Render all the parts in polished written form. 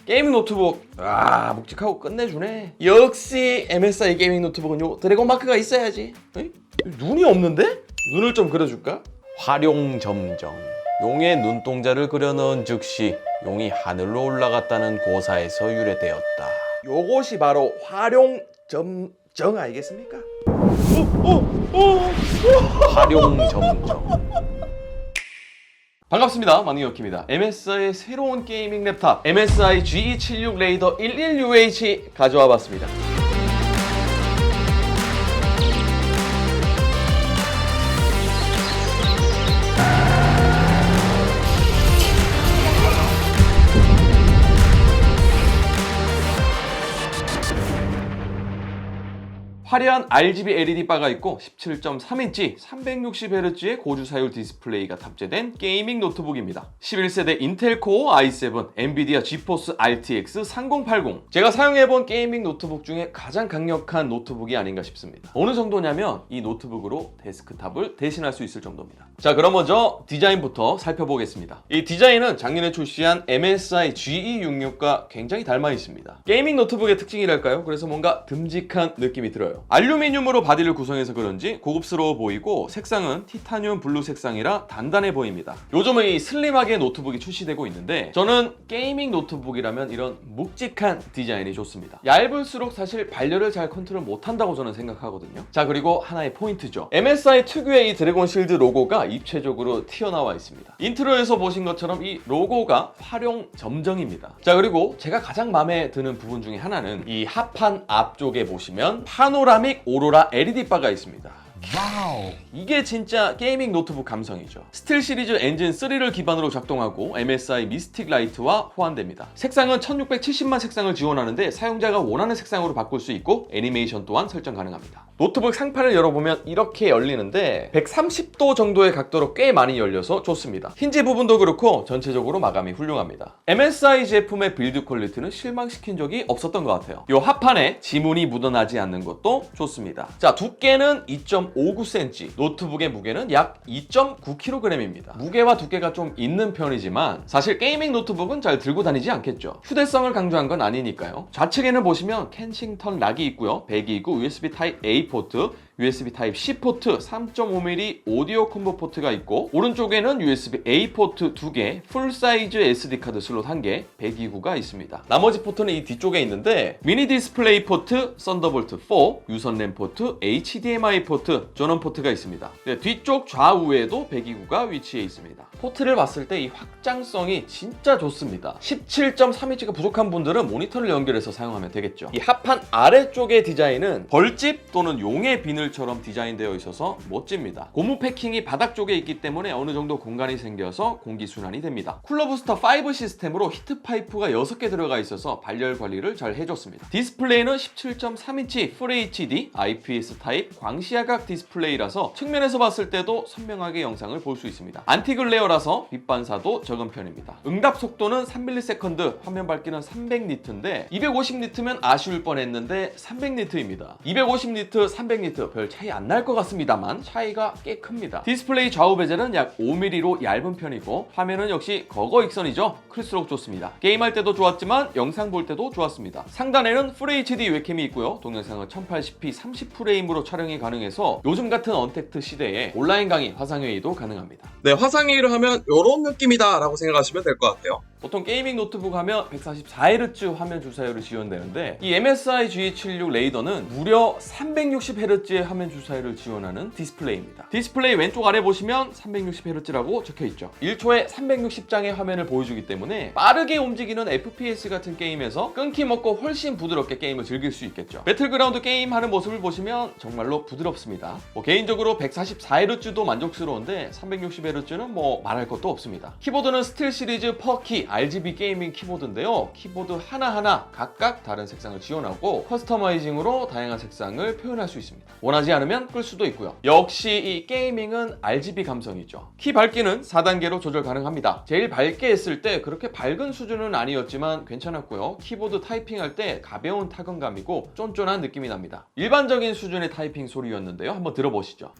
게이밍 노트북 묵직하고 끝내주네. 역시 MSI 게이밍 노트북은 요 드래곤 마크가 있어야지. 에이? 눈이 없는데? 눈을 좀 그려줄까? 활용 점정. 용의 눈동자를 그려넣은 즉시 용이 하늘로 올라갔다는 고사에서 유래되었다. 요것이 바로 활용 점정 아니겠습니까? 활용 점정. 반갑습니다. 만능혁입니다. MSI의 새로운 게이밍 랩탑 MSI GE76 레이더 11UH 가져와 봤습니다. 화려한 RGB LED 바가 있고 17.3인치 360Hz의 고주사율 디스플레이가 탑재된 게이밍 노트북입니다. 11세대 인텔 코어 i7, 엔비디아 지포스 RTX 3080. 제가 사용해본 게이밍 노트북 중에 가장 강력한 노트북이 아닌가 싶습니다. 어느 정도냐면 이 노트북으로 데스크탑을 대신할 수 있을 정도입니다. 자, 그럼 먼저 디자인부터 살펴보겠습니다. 이 디자인은 작년에 출시한 MSI GE66과 굉장히 닮아 있습니다. 게이밍 노트북의 특징이랄까요? 그래서 뭔가 듬직한 느낌이 들어요. 알루미늄으로 바디를 구성해서 그런지 고급스러워 보이고 색상은 티타늄 블루 색상이라 단단해 보입니다. 요즘은 이 슬림하게 노트북이 출시되고 있는데 저는 게이밍 노트북이라면 이런 묵직한 디자인이 좋습니다. 얇을수록 사실 발열을 잘 컨트롤 못한다고 저는 생각하거든요. 자, 그리고 하나의 포인트죠. MSI 특유의 이 드래곤 실드 로고가 입체적으로 튀어나와 있습니다. 인트로에서 보신 것처럼 이 로고가 활용 점정입니다. 자, 그리고 제가 가장 마음에 드는 부분 중에 하나는 이 합판 앞쪽에 보시면 파노라믹 오로라 LED 바가 있습니다. 와우, 이게 진짜 게이밍 노트북 감성이죠. 스틸 시리즈 엔진 3를 기반으로 작동하고 MSI 미스틱 라이트와 호환됩니다. 색상은 1670만 색상을 지원하는데 사용자가 원하는 색상으로 바꿀 수 있고 애니메이션 또한 설정 가능합니다. 노트북 상판을 열어보면 이렇게 열리는데 130도 정도의 각도로 꽤 많이 열려서 좋습니다. 힌지 부분도 그렇고 전체적으로 마감이 훌륭합니다. MSI 제품의 빌드 퀄리티는 실망시킨 적이 없었던 것 같아요. 이 합판에 지문이 묻어나지 않는 것도 좋습니다. 자, 두께는 2.59cm, 노트북의 무게는 약 2.9kg입니다. 무게와 두께가 좀 있는 편이지만 사실 게이밍 노트북은 잘 들고 다니지 않겠죠. 휴대성을 강조한 건 아니니까요. 좌측에는 보시면 켄싱턴 락이 있고요. 배기 있고 USB 타입 A 포트, USB 타입 C 포트, 3.5mm 오디오 콤보 포트가 있고 오른쪽에는 USB A 포트 2개, 풀 사이즈 SD 카드 슬롯 1개, 배기구가 있습니다. 나머지 포트는 이 뒤쪽에 있는데 미니 디스플레이 포트, 썬더볼트 4, 유선 램 포트, HDMI 포트, 전원 포트가 있습니다. 네, 뒤쪽 좌우에도 배기구가 위치해 있습니다. 포트를 봤을 때 이 확장성이 진짜 좋습니다. 17.3인치가 부족한 분들은 모니터를 연결해서 사용하면 되겠죠. 이 합판 아래쪽의 디자인은 벌집 또는 용의 비늘처럼 디자인되어 있어서 멋집니다. 고무 패킹이 바닥 쪽에 있기 때문에 어느 정도 공간이 생겨서 공기순환이 됩니다. 쿨러 부스터 5 시스템으로 히트 파이프가 6개 들어가 있어서 발열 관리를 잘 해줬습니다. 디스플레이는 17.3인치 풀 HD IPS 타입 광시야각 디스플레이라서 측면에서 봤을 때도 선명하게 영상을 볼 수 있습니다. 안티글레어라서 빛 반사도 적은 편입니다. 응답 속도는 3ms, 화면 밝기는 300니트인데 250니트면 아쉬울 뻔했는데 300니트입니다. 250니트, 300니트 별 차이 안 날 것 같습니다만 차이가 꽤 큽니다. 디스플레이 좌우 베젤은 약 5mm로 얇은 편이고 화면은 역시 거거익선이죠. 클수록 좋습니다. 게임할 때도 좋았지만 영상 볼 때도 좋았습니다. 상단에는 풀 HD 웹캠이 있고요. 동영상은 1080p 30프레임으로 촬영이 가능해서 요즘 같은 언택트 시대에 온라인 강의, 화상회의도 가능합니다. 네, 화상회의를 하면 이런 느낌이다 라고 생각하시면 될 것 같아요. 보통 게이밍 노트북 하면 144Hz 화면 주사율이 지원되는데 이 MSI G76 레이더는 무려 360Hz의 화면 주사율을 지원하는 디스플레이입니다. 디스플레이 왼쪽 아래 보시면 360Hz라고 적혀있죠. 1초에 360장의 화면을 보여주기 때문에 빠르게 움직이는 FPS 같은 게임에서 끊김없고 훨씬 부드럽게 게임을 즐길 수 있겠죠. 배틀그라운드 게임하는 모습을 보시면 정말로 부드럽습니다. 개인적으로 144Hz도 만족스러운데 360Hz는 뭐 말할 것도 없습니다. 키보드는 스틸 시리즈 퍼키 RGB 게이밍 키보드인데요. 키보드 하나하나 각각 다른 색상을 지원하고 커스터마이징으로 다양한 색상을 표현할 수 있습니다. 원하지 않으면 끌 수도 있고요. 역시 이 게이밍은 RGB 감성이죠. 키 밝기는 4단계로 조절 가능합니다. 제일 밝게 했을 때 그렇게 밝은 수준은 아니었지만 괜찮았고요. 키보드 타이핑할 때 가벼운 타건감이고 쫀쫀한 느낌이 납니다. 일반적인 수준의 타이핑 소리였는데요. 한번 들어보시죠.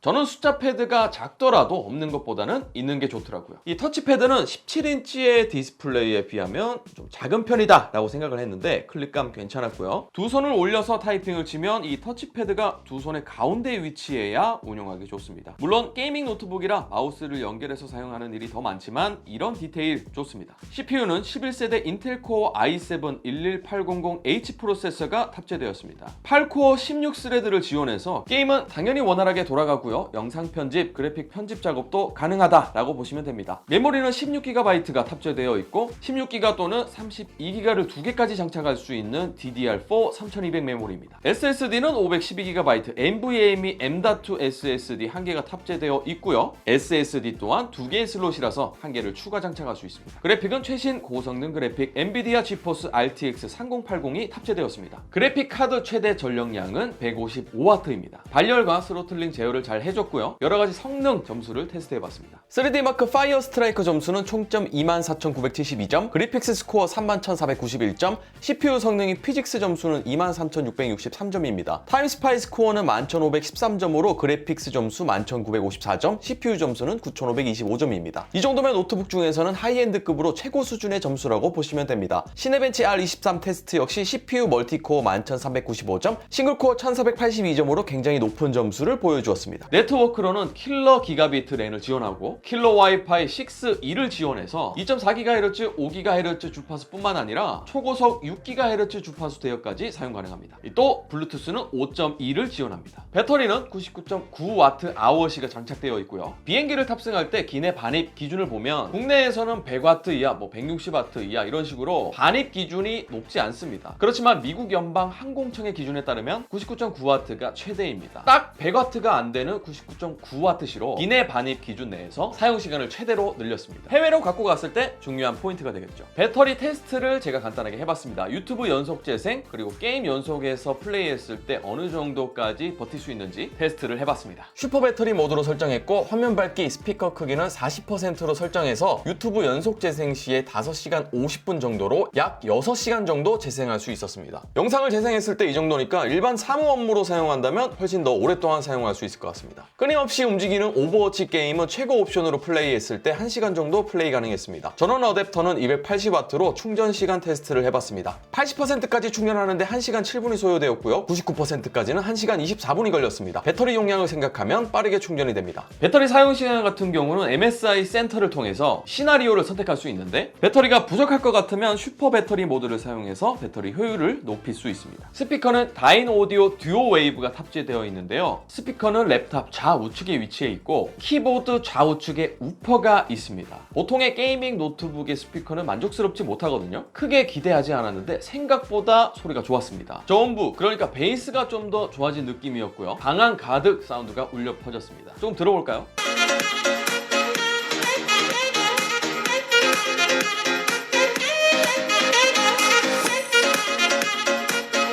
저는 숫자 패드가 작더라도 없는 것보다는 있는 게 좋더라고요. 이 터치패드는 17인치의 디스플레이에 비하면 좀 작은 편이다 라고 생각을 했는데 클릭감 괜찮았고요. 두 손을 올려서 타이핑을 치면 이 터치패드가 두 손의 가운데에 위치해야 운용하기 좋습니다. 물론 게이밍 노트북이라 마우스를 연결해서 사용하는 일이 더 많지만 이런 디테일 좋습니다. CPU는 11세대 인텔 코어 i7 11800H 프로세서가 탑재되었습니다. 8코어 16스레드를 지원해서 게임은 당연히 원활하게 돌아가고요. 영상 편집, 그래픽 편집 작업도 가능하다라고 보시면 됩니다. 메모리는 16GB가 탑재되어 있고 16GB 또는 32GB를 두 개까지 장착할 수 있는 DDR4 3200 메모리입니다. SSD는 512GB, NVMe M.2 SSD 한 개가 탑재되어 있고요. SSD 또한 두 개의 슬롯이라서 한 개를 추가 장착할 수 있습니다. 그래픽은 최신 고성능 그래픽 엔비디아 지포스 RTX 3080이 탑재되었습니다. 그래픽 카드 최대 전력량은 155W입니다. 발열과 스로틀링 제어를 잘 해줬고요. 여러가지 성능 점수를 테스트해봤습니다. 3D마크 파이어 스트라이커 점수는 총점 24,972점, 그래픽스 스코어 31,491점, CPU 성능이 피직스 점수는 23,663점입니다. 타임스파이 스코어는 11,513점으로 그래픽스 점수 11,954점, CPU 점수는 9,525점입니다. 이 정도면 노트북 중에서는 하이엔드급으로 최고 수준의 점수라고 보시면 됩니다. 시네벤치 R23 테스트 역시 CPU 멀티코어 11,395점, 싱글코어 1,482점으로 굉장히 높은 점수를 보여주었습니다. 네트워크로는 킬러 기가비트 랜을 지원하고 킬러 와이파이 6E를 지원해서 2.4GHz, 5GHz 주파수뿐만 아니라 초고속 6GHz 주파수 대역까지 사용 가능합니다. 또 블루투스는 5.2를 지원합니다. 배터리는 99.9Wh가 장착되어 있고요. 비행기를 탑승할 때 기내 반입 기준을 보면 국내에서는 100W 이하, 160W 이하 이런 식으로 반입 기준이 높지 않습니다. 그렇지만 미국 연방 항공청의 기준에 따르면 99.9W가 최대입니다. 딱 100W가 안 되는 99.9W시로 기내 반입 기준 내에서 사용 시간을 최대로 늘렸습니다. 해외로 갖고 갔을 때 중요한 포인트가 되겠죠. 배터리 테스트를 제가 간단하게 해봤습니다. 유튜브 연속 재생 그리고 게임 연속에서 플레이했을 때 어느 정도까지 버틸 수 있는지 테스트를 해봤습니다. 슈퍼 배터리 모드로 설정했고 화면 밝기, 스피커 크기는 40%로 설정해서 유튜브 연속 재생 시에 5시간 50분 정도로 약 6시간 정도 재생할 수 있었습니다. 영상을 재생했을 때 이 정도니까 일반 사무 업무로 사용한다면 훨씬 더 오랫동안 사용할 수 있을 것 같습니다. 끊임없이 움직이는 오버워치 게임은 최고 옵션으로 플레이했을 때 1시간 정도 플레이 가능했습니다. 전원 어댑터는 280W로 충전 시간 테스트를 해봤습니다. 80%까지 충전하는데 1시간 7분이 소요되었고요. 99%까지는 1시간 24분이 걸렸습니다. 배터리 용량을 생각하면 빠르게 충전이 됩니다. 배터리 사용 시간 같은 경우는 MSI 센터를 통해서 시나리오를 선택할 수 있는데 배터리가 부족할 것 같으면 슈퍼 배터리 모드를 사용해서 배터리 효율을 높일 수 있습니다. 스피커는 다인 오디오 듀오 웨이브가 탑재되어 있는데요. 스피커는 랩탑 좌우측에 위치해 있고 키보드 좌우측에 우퍼가 있습니다. 보통의 게이밍 노트북의 스피커는 만족스럽지 못하거든요. 크게 기대하지 않았는데 생각보다 소리가 좋았습니다. 저음부, 그러니까 베이스가 좀 더 좋아진 느낌이었고요. 방안 가득 사운드가 울려 퍼졌습니다. 조금 들어볼까요?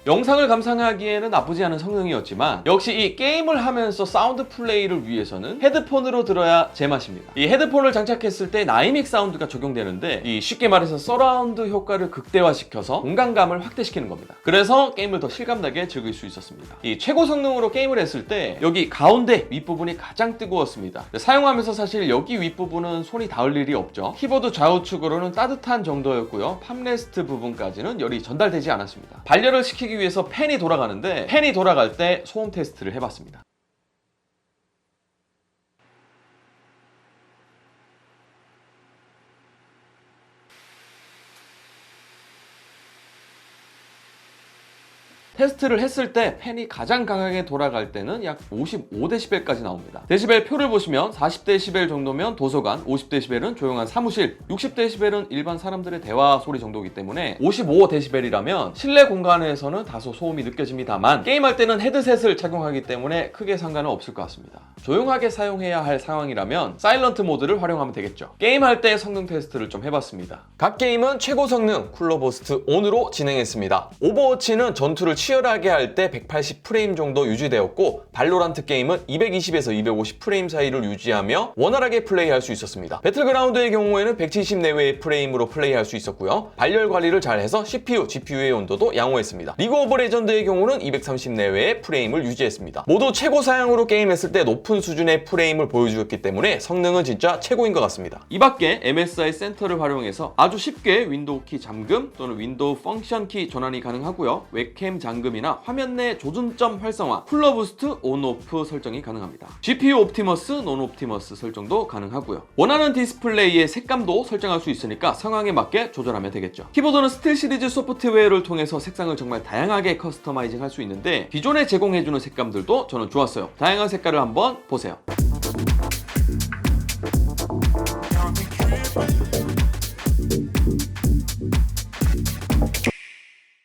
영상을 감상하기에는 나쁘지 않은 성능이었지만 역시 이 게임을 하면서 사운드 플레이를 위해서는 헤드폰으로 들어야 제맛입니다. 이 헤드폰을 장착했을 때 나이믹 사운드가 적용되는데 이 쉽게 말해서 서라운드 효과를 극대화시켜서 공간감을 확대시키는 겁니다. 그래서 게임을 더 실감나게 즐길 수 있었습니다. 이 최고 성능으로 게임을 했을 때 여기 가운데 윗부분이 가장 뜨거웠습니다. 사용하면서 사실 여기 윗부분은 손이 닿을 일이 없죠. 키보드 좌우측으로는 따뜻한 정도였고요. 팜레스트 부분까지는 열이 전달되지 않았습니다. 발열을 시키기 위해서 팬이 돌아가는데 팬이 돌아갈 때 소음 테스트를 해봤습니다. 테스트를 했을 때 팬이 가장 강하게 돌아갈 때는 약 55dB까지 나옵니다. 데시벨 표를 보시면 40dB 정도면 도서관, 50dB는 조용한 사무실, 60dB는 일반 사람들의 대화 소리 정도이기 때문에 55dB이라면 실내 공간에서는 다소 소음이 느껴집니다만 게임할 때는 헤드셋을 착용하기 때문에 크게 상관은 없을 것 같습니다. 조용하게 사용해야 할 상황이라면 사일런트 모드를 활용하면 되겠죠. 게임할 때 성능 테스트를 좀 해봤습니다. 각 게임은 최고 성능 쿨러 버스트 ON으로 진행했습니다. 오버워치는 전투를 치열하게 할 때 180 프레임 정도 유지되었고 발로란트 게임은 220에서 250 프레임 사이를 유지하며 원활하게 플레이할 수 있었습니다. 배틀그라운드의 경우에는 170 내외의 프레임으로 플레이할 수 있었고요. 발열 관리를 잘해서 CPU, GPU의 온도도 양호했습니다. 리그 오브 레전드의 경우는 230 내외의 프레임을 유지했습니다. 모두 최고 사양으로 게임했을 때 높은 수준의 프레임을 보여주었기 때문에 성능은 진짜 최고인 것 같습니다. 이 밖에 MSI 센터를 활용해서 아주 쉽게 윈도우 키 잠금 또는 윈도우 펑션 키 전환이 가능하고요. 웹캠 잠금이나 화면 내 조준점 활성화, 쿨러 부스트 온오프 설정이 가능합니다. GPU 옵티머스, 논 옵티머스 설정도 가능하고요. 원하는 디스플레이의 색감도 설정할 수 있으니까 상황에 맞게 조절하면 되겠죠. 키보드는 스틸 시리즈 소프트웨어를 통해서 색상을 정말 다양하게 커스터마이징 할 수 있는데 기존에 제공해주는 색감들도 저는 좋았어요. 다양한 색깔을 한번 보세요.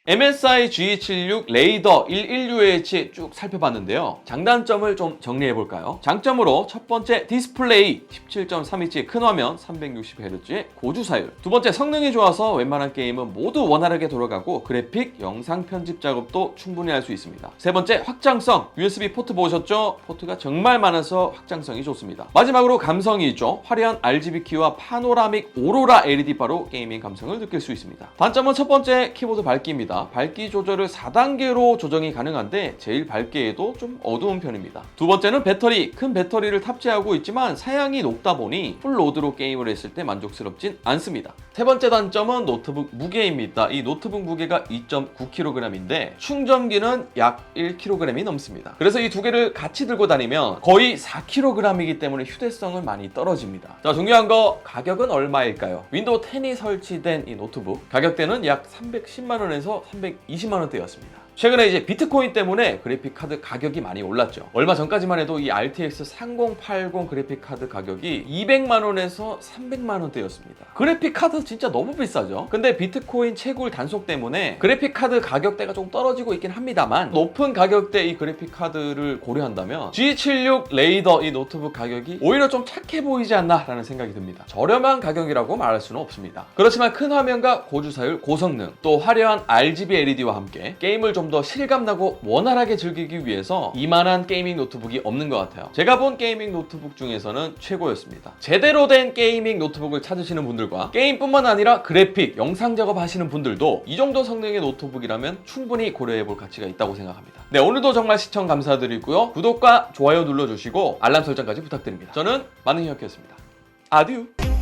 MSI G76 레이더 116H 쭉 살펴봤는데요. 장단점을 좀 정리해볼까요? 장점으로 첫 번째 디스플레이 17.3인치 큰 화면 360Hz의 고주사율, 두 번째 성능이 좋아서 웬만한 게임은 모두 원활하게 돌아가고 그래픽, 영상 편집 작업도 충분히 할 수 있습니다. 세 번째 확장성, USB 포트 보셨죠? 포트가 정말 많아서 확장성이 좋습니다. 마지막으로 감성이 있죠. 화려한 RGB 키와 파노라믹 오로라 LED 바로 게이밍 감성을 느낄 수 있습니다. 단점은 첫 번째 키보드 밝기입니다. 밝기 조절을 4단계로 조정이 가능한데 제일 밝기에도 좀 어두운 편입니다. 두 번째는 배터리, 큰 배터리를 탑재하고 있지만 사양이 높다 보니 풀로드로 게임을 했을 때 만족스럽진 않습니다. 세 번째 단점은 노트북 무게입니다. 이 노트북 무게가 2.9kg인데 충전기는 약 1kg이 넘습니다. 그래서 이 두 개를 같이 들고 다니면 거의 4kg이기 때문에 휴대성은 많이 떨어집니다. 자, 중요한 거 가격은 얼마일까요? 윈도우 10이 설치된 이 노트북 가격대는 약 310만 원에서 320만 원대였습니다. 최근에 이제 비트코인 때문에 그래픽 카드 가격이 많이 올랐죠. 얼마 전까지만 해도 이 RTX 3080 그래픽 카드 가격이 200만 원에서 300만 원대였습니다. 그래픽 카드 진짜 너무 비싸죠. 근데 비트코인 채굴 단속 때문에 그래픽 카드 가격대가 좀 떨어지고 있긴 합니다만 높은 가격대 이 그래픽 카드를 고려한다면 G76 레이더 이 노트북 가격이 오히려 좀 착해 보이지 않나 라는 생각이 듭니다. 저렴한 가격이라고 말할 수는 없습니다. 그렇지만 큰 화면과 고주사율, 고성능, 또 화려한 RGB LED와 함께 게임을 좀 더 실감나고 원활하게 즐기기 위해서 이만한 게이밍 노트북이 없는 것 같아요. 제가 본 게이밍 노트북 중에서는 최고였습니다. 제대로 된 게이밍 노트북을 찾으시는 분들과 게임뿐만 아니라 그래픽, 영상 작업하시는 분들도 이 정도 성능의 노트북이라면 충분히 고려해볼 가치가 있다고 생각합니다. 네, 오늘도 정말 시청 감사드리고요. 구독과 좋아요 눌러주시고 알람 설정까지 부탁드립니다. 저는 만능히였습니다. 아듀!